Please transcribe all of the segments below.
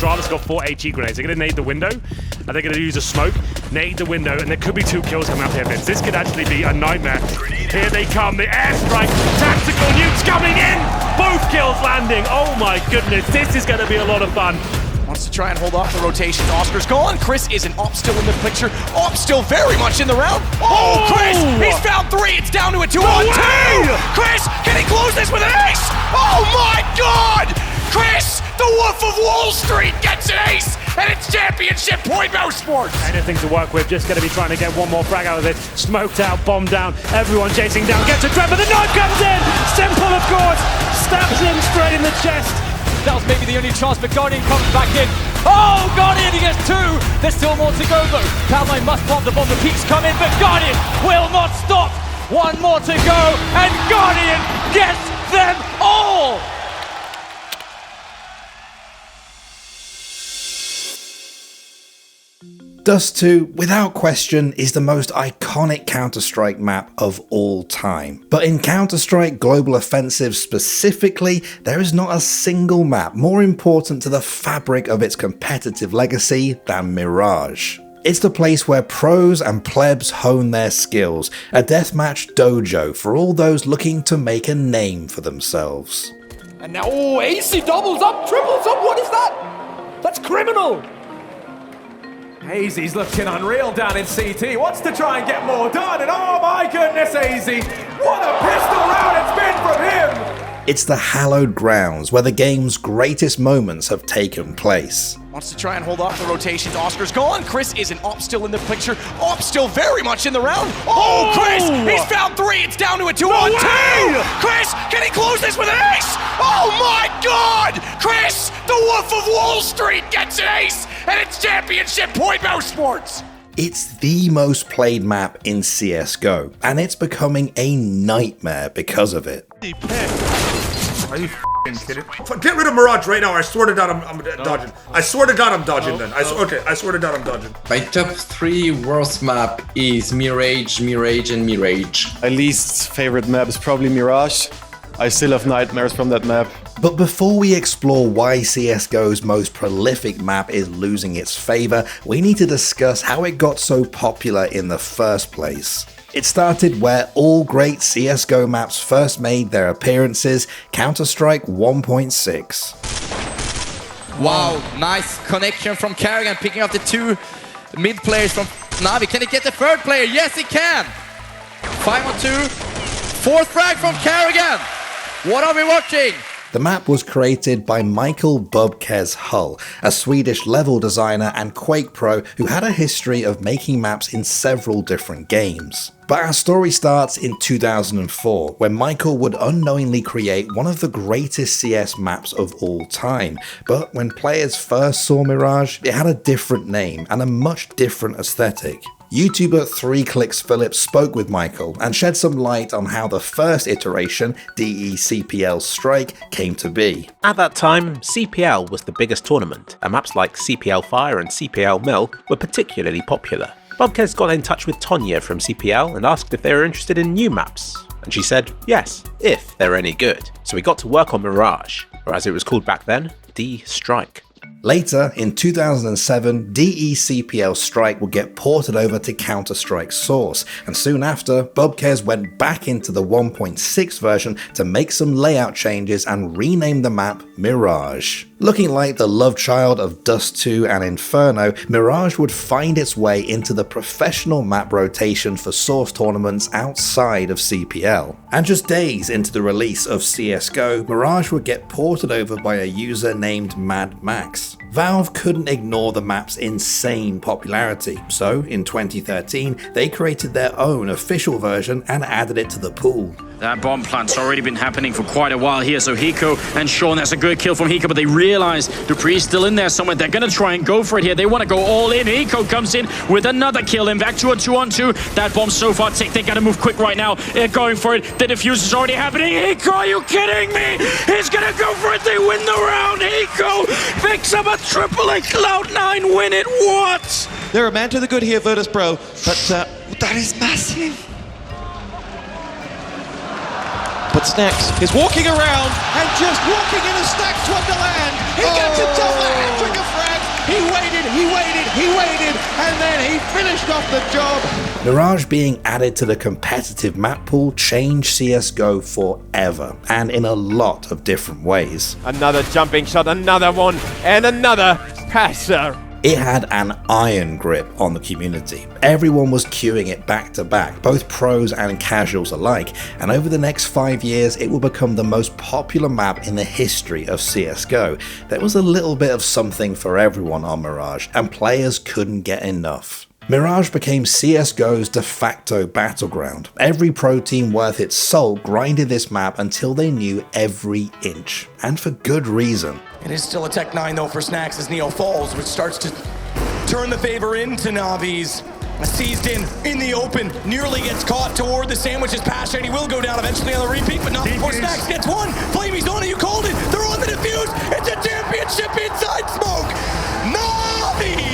Strata's got 4 HE grenades. They're going to nade the window, and they're going to use a smoke, nade the window, and there could be 2 kills coming out here, Vince. This could actually be a nightmare. Here they come, the airstrike, tactical nukes coming in! Both kills landing. Oh my goodness, this is going to be a lot of fun. Wants to try and hold off the rotations. Oscar's gone. Chris isn't. Op still in the picture. Op still very much in the round. Oh, Chris! He's found 3. It's down to a 2-on-2. Chris, can he close this with an ace? Oh my God! Chris, the Wolf of Wall Street gets an ace, and it's championship point esports. Anything to work with. Just going to be trying to get one more frag out of it. Smoked out, bombed down. Everyone chasing down. Gets a trap, but the knife comes in. Simple, of course. Stabs him straight in the chest. That was maybe the only chance, but Guardian comes back in. Oh, Guardian, he gets 2. There's still more to go, though. Cloud9 must pop the bomb. The peaks come in, but Guardian will not stop. 1 more to go, and Guardian gets them all. Dust 2, without question, is the most iconic Counter-Strike map of all time. But in Counter-Strike Global Offensive specifically, there is not a single map more important to the fabric of its competitive legacy than Mirage. It's the place where pros and plebs hone their skills, a deathmatch dojo for all those looking to make a name for themselves. And now, oh, AC doubles up, triples up, what is that? That's criminal. Hazy's looking unreal down in CT, wants to try and get more done, and oh my goodness, Hazy, what a pistol round it's been from him! It's the hallowed grounds where the game's greatest moments have taken place. Wants to try and hold off the rotations. Oscar's gone. Chris isn't. Op still in the picture. Op still very much in the round. Oh, Chris! He's found 3. It's down to a 2-on-2. Chris, can he close this with an ace? Oh my God! Chris, the Wolf of Wall Street gets an ace, and it's championship point esports. It's the most played map in CSGO, and it's becoming a nightmare because of it. Are you f***ing kidding? Get rid of Mirage right now. I swear to God I'm dodging. I swear to God I'm dodging then. Okay, I swear to God I'm dodging. My top 3 worst map is Mirage, Mirage, and Mirage. My least favorite map is probably Mirage. I still have nightmares from that map. But before we explore why CSGO's most prolific map is losing its favor, we need to discuss how it got so popular in the first place. It started where all great CSGO maps first made their appearances, Counter-Strike 1.6. Wow, nice connection from Carrigan, picking up the 2 mid players from Navi. Can he get the 3rd player? Yes, he can! 5-on-2, 4th frag from Carrigan! What are we watching? The map was created by Michael Bubkes Hull, a Swedish level designer and Quake pro who had a history of making maps in several different games. But our story starts in 2004, when Michael would unknowingly create one of the greatest CS maps of all time. But when players first saw Mirage, it had a different name and a much different aesthetic. YouTuber 3Clicks Phillips spoke with Michael and shed some light on how the first iteration, DECPL Strike, came to be. At that time, CPL was the biggest tournament, and maps like CPL Fire and CPL Mill were particularly popular. Bobkes got in touch with Tonya from CPL and asked if they were interested in new maps, and she said yes, if they're any good. So we got to work on Mirage, or as it was called back then, D-Strike. Later, in 2007, DECPL Strike would get ported over to Counter-Strike Source, and soon after, Bubkes went back into the 1.6 version to make some layout changes and rename the map Mirage. Looking like the love child of Dust 2 and Inferno, Mirage would find its way into the professional map rotation for Source tournaments outside of CPL. And just days into the release of CSGO, Mirage would get ported over by a user named Mad Max. Valve couldn't ignore the map's insane popularity, so in 2013 they created their own official version and added it to the pool. That bomb plant's already been happening for quite a while here, so Hiko and Sean, that's a good kill from Hiko, but they realize Dupree's still in there somewhere. They're gonna try and go for it here. They want to go all in. Hiko comes in with another kill, and back to a 2-on-2. That bomb's so far ticked. They gotta move quick right now. They're going for it. The defuse is already happening. Hiko, are you kidding me? He's gonna go for it. They win the round. Hiko picks up a triple and Cloud9 win it. What? They're a man to the good here, Virtus Pro, but that is massive. But Snacks is walking around and just walking in a Snacks wonderland. He gets himself a hat-trick of finished off the job. Mirage being added to the competitive map pool changed CSGO forever, and in a lot of different ways. Another jumping shot, another one, and another passer. It had an iron grip on the community. Everyone was queuing it back to back, both pros and casuals alike, and over the next 5 years it will become the most popular map in the history of CSGO. There was a little bit of something for everyone on Mirage, and players couldn't get enough. Mirage became CSGO's de facto battleground. Every pro team worth its salt grinded this map until they knew every inch, and for good reason. It is still a Tech 9 though for Snacks as Neo falls, which starts to turn the favor into Navi's. Seized in the open, nearly gets caught toward the sandwich as Pasha, and he will go down eventually on the repeat, but not before Snacks gets one. Flamey's on it, you called it, they're on the defuse, it's a championship inside smoke! Navi!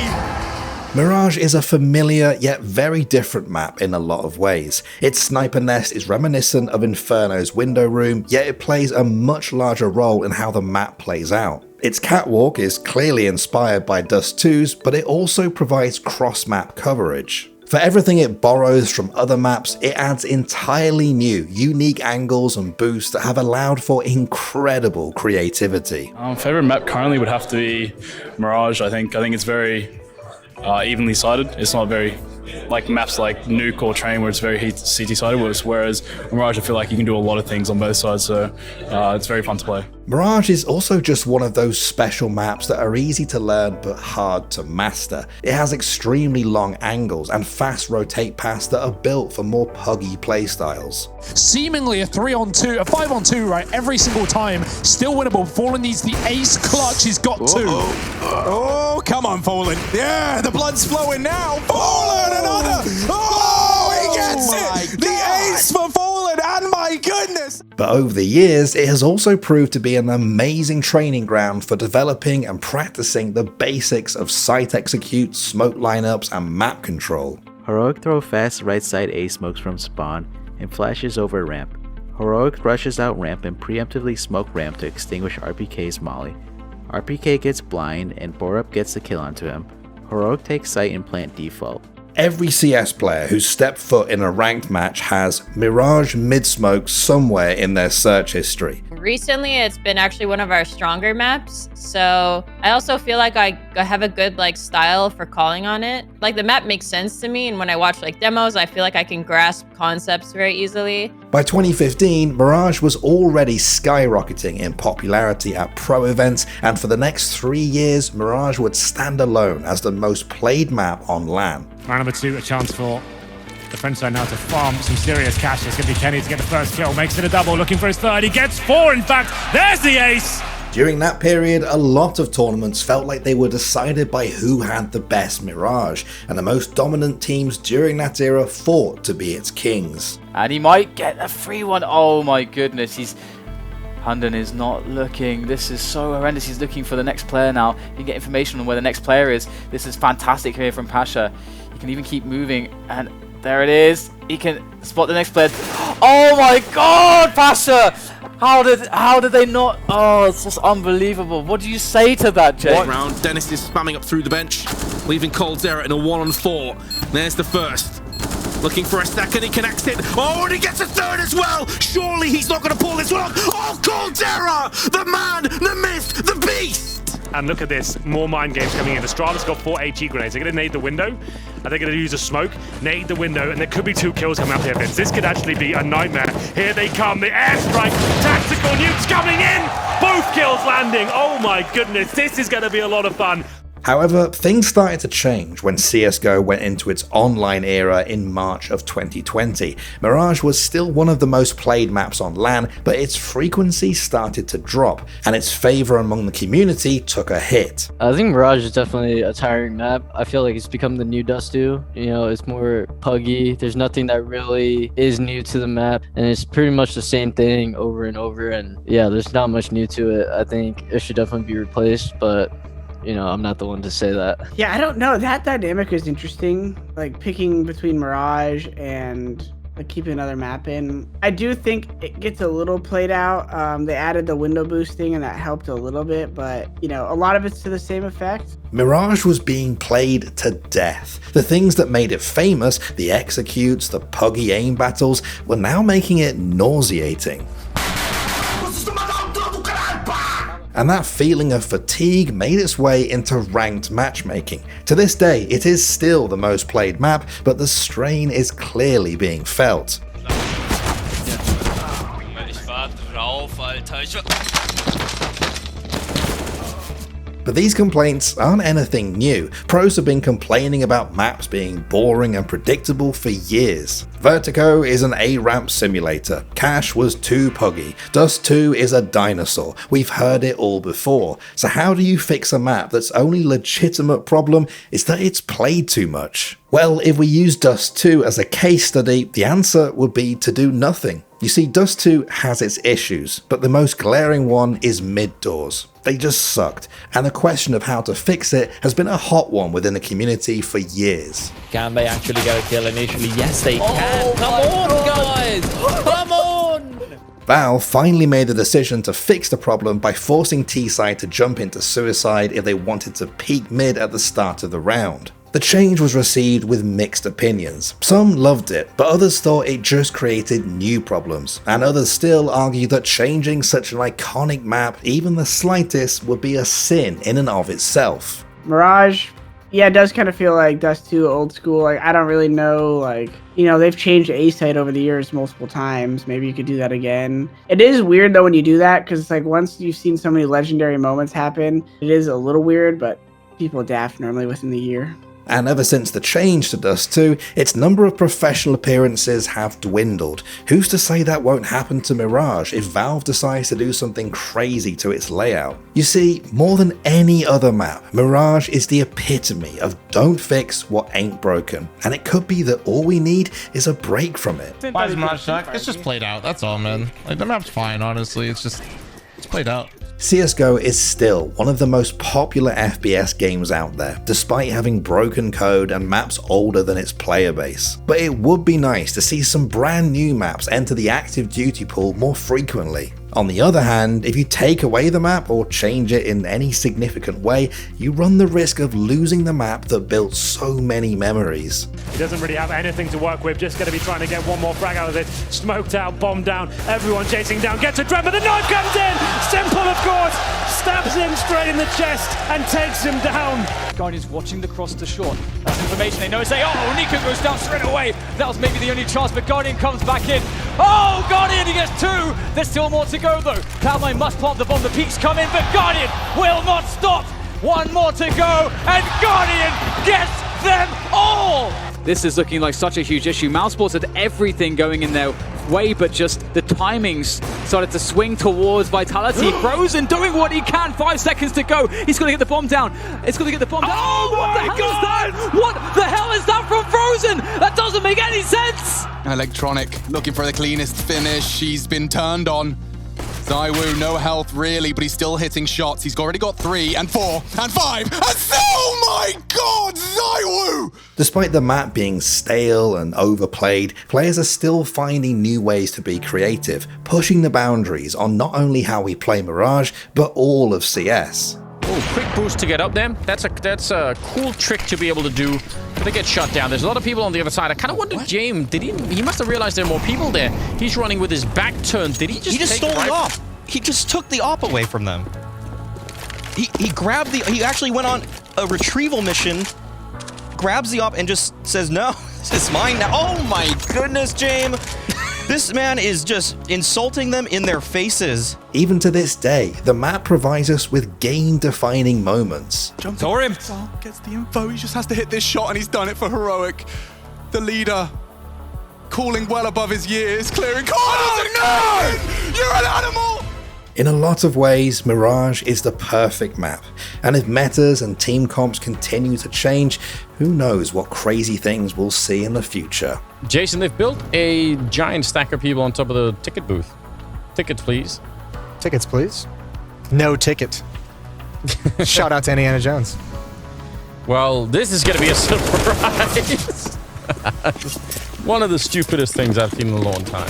Mirage is a familiar yet very different map in a lot of ways. Its sniper nest is reminiscent of Inferno's window room, yet it plays a much larger role in how the map plays out. Its catwalk is clearly inspired by Dust 2's, but it also provides cross-map coverage. For everything it borrows from other maps, it adds entirely new, unique angles and boosts that have allowed for incredible creativity. Favorite map currently would have to be Mirage. I think it's very evenly sided. It's not very like maps like Nuke or Train where it's very CT sided, whereas Mirage I feel like you can do a lot of things on both sides, so it's very fun to play. Mirage is also just one of those special maps that are easy to learn but hard to master. It has extremely long angles and fast rotate paths that are built for more puggy playstyles. Seemingly a 3-on-2, a 5-on-2, right, every single time. Still winnable. Fallen needs the ace clutch. He's got two. Oh, come on, Fallen. Yeah, the blood's flowing now. Fallen, another. Oh, he gets it. The ace for Fallen, and my goodness. But over the years, it has also proved to be an amazing training ground for developing and practicing the basics of site execute, smoke lineups, and map control. Heroic throw fast right side A smokes from spawn and flashes over ramp. Heroic rushes out ramp and preemptively smoke ramp to extinguish RPK's molly. RPK gets blind and Borup gets the kill onto him. Heroic takes site and plant default. Every CS player who's stepped foot in a ranked match has Mirage mid-smoke somewhere in their search history. Recently, it's been actually one of our stronger maps, so I also feel like I have a good style for calling on it. Like the map makes sense to me, and when I watch demos, I feel like I can grasp concepts very easily. By 2015, Mirage was already skyrocketing in popularity at pro events, and for the next 3 years, Mirage would stand alone as the most played map on LAN. Round number 2, a chance for the French side now to farm some serious cash. It's going to be Kenny to get the first kill, makes it a double, looking for his third. He gets 4, in fact. There's the ace! During that period, a lot of tournaments felt like they were decided by who had the best Mirage, and the most dominant teams during that era fought to be its kings. And he might get a free one. Oh my goodness, Hunden is not looking. This is so horrendous. He's looking for the next player now. He can get information on where the next player is. This is fantastic here from Pasha. He can even keep moving, and there it is. He can spot the next player. Oh my god, Pasha! How did they not? Oh, it's just unbelievable. What do you say to that, Jay? Round, Dennis is spamming up through the bench, leaving Coldzera in a 1-on-4. There's the first. Looking for a second, he connects it. Oh, and he gets a third as well. Surely he's not going to pull this one off. Oh, Coldzera! The man, the myth, the beast! And look at this, more mind games coming in. Estrada's got 4 HE grenades. They're going to nade the window, and they're going to use a smoke, nade the window, and there could be 2 kills coming up here, Vince. This could actually be a nightmare. Here they come, the airstrike, tactical nukes coming in! Both kills landing! Oh my goodness, this is going to be a lot of fun. However, things started to change when CSGO went into its online era in March of 2020. Mirage was still one of the most played maps on LAN, but its frequency started to drop, and its favor among the community took a hit. I think Mirage is definitely a tiring map. I feel like it's become the new Dust 2. You know, it's more puggy. There's nothing that really is new to the map, and it's pretty much the same thing over and over, and yeah, there's not much new to it. I think it should definitely be replaced, but you know, I'm not the one to say that. Yeah, I don't know. That dynamic is interesting. Like picking between Mirage and like keeping another map in. I do think it gets a little played out. They added the window boosting and that helped a little bit, but you know, a lot of it's to the same effect. Mirage was being played to death. The things that made it famous, the executes, the puggy aim battles, were now making it nauseating. And that feeling of fatigue made its way into ranked matchmaking. To this day, it is still the most played map, but the strain is clearly being felt. But these complaints aren't anything new. Pros have been complaining about maps being boring and predictable for years. Vertigo is an A-ramp simulator. Cash was too puggy. Dust 2 is a dinosaur. We've heard it all before. So how do you fix a map that's only legitimate problem is that it's played too much? Well, if we use Dust 2 as a case study, the answer would be to do nothing. You see, Dust 2 has its issues, but the most glaring one is mid doors. They just sucked, and the question of how to fix it has been a hot one within the community for years. Can they actually get a kill initially? Yes, they can. Come on, guys! Come on! Valve finally made the decision to fix the problem by forcing T-Side to jump into suicide if they wanted to peek mid at the start of the round. The change was received with mixed opinions. Some loved it, but others thought it just created new problems, and others still argue that changing such an iconic map, even the slightest, would be a sin in and of itself. Mirage, yeah, it does kind of feel like Dust 2 old school. Like, I don't really know, like, you know, they've changed A-site over the years multiple times. Maybe you could do that again. It is weird, though, when you do that, because, like, once you've seen so many legendary moments happen, it is a little weird, but people adapt normally within the year. And ever since the change to Dust 2, its number of professional appearances have dwindled. Who's to say that won't happen to Mirage if Valve decides to do something crazy to its layout? You see, more than any other map, Mirage is the epitome of don't fix what ain't broken. And it could be that all we need is a break from it. Why does Mirage suck? It's just played out, that's all, man. Like, the map's fine, honestly. It's played out. CSGO is still one of the most popular FPS games out there, despite having broken code and maps older than its player base. But it would be nice to see some brand new maps enter the active duty pool more frequently. On the other hand, if you take away the map or change it in any significant way, you run the risk of losing the map that built so many memories. He doesn't really have anything to work with, just going to be trying to get one more frag out of it. Smoked out, bombed down, everyone chasing down, gets a drop, but the knife comes in! Simple, of course! Stabs him straight in the chest and takes him down. Guardian's watching the cross to short. That's information they know. Say, oh, Nico goes down straight away. That was maybe the only chance, but Guardian comes back in. Oh, Guardian, he gets two. There's still more to go, though. Cloud9 must plant the bomb. The peaks come in, but Guardian will not stop. One more to go, and Guardian gets them all. This is looking like such a huge issue. Mousesports had everything going in their way, but just the timings started to swing towards Vitality. Frozen doing what he can. 5 seconds to go. He's going to get the bomb down. It's going to get the bomb down. Oh my God! What the hell is that from Frozen? That doesn't make any sense. Electronic looking for the cleanest finish. He's been turned on. ZywOo, no health really, but he's still hitting shots. He's already got 3 and 4 and 5 and oh my God, ZywOo! Despite the map being stale and overplayed, players are still finding new ways to be creative, pushing the boundaries on not only how we play Mirage, but all of CS. Oh, quick boost to get up there. That's a cool trick to be able to do. They get shut down. There's a lot of people on the other side. I kind of wonder, James, he must have realized there are more people there. He's running with his back turned. Did he just He just stole the op. He just took the op away from them. He grabbed the, he actually went on a retrieval mission, grabs the op and just says, no, this is mine now. Oh my goodness, James. This man is just insulting them in their faces. Even to this day, the map provides us with game-defining moments. Jumps over him. Gets the info. He just has to hit this shot, and he's done it for Heroic. The leader, calling well above his years, clearing corners. Oh no! You're an animal. In a lot of ways, Mirage is the perfect map, and if metas and team comps continue to change, who knows what crazy things we'll see in the future. Jason, they've built a giant stack of people on top of the ticket booth. Tickets, please. Tickets, please. No ticket. Shout out to Indiana Jones. Well, this is going to be a surprise. One of the stupidest things I've seen in a long time.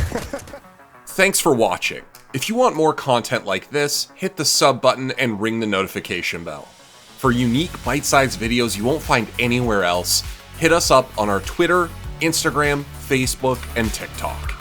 Thanks for watching. If you want more content like this, hit the sub button and ring the notification bell. For unique bite-sized videos you won't find anywhere else, hit us up on our Twitter, Instagram, Facebook, and TikTok.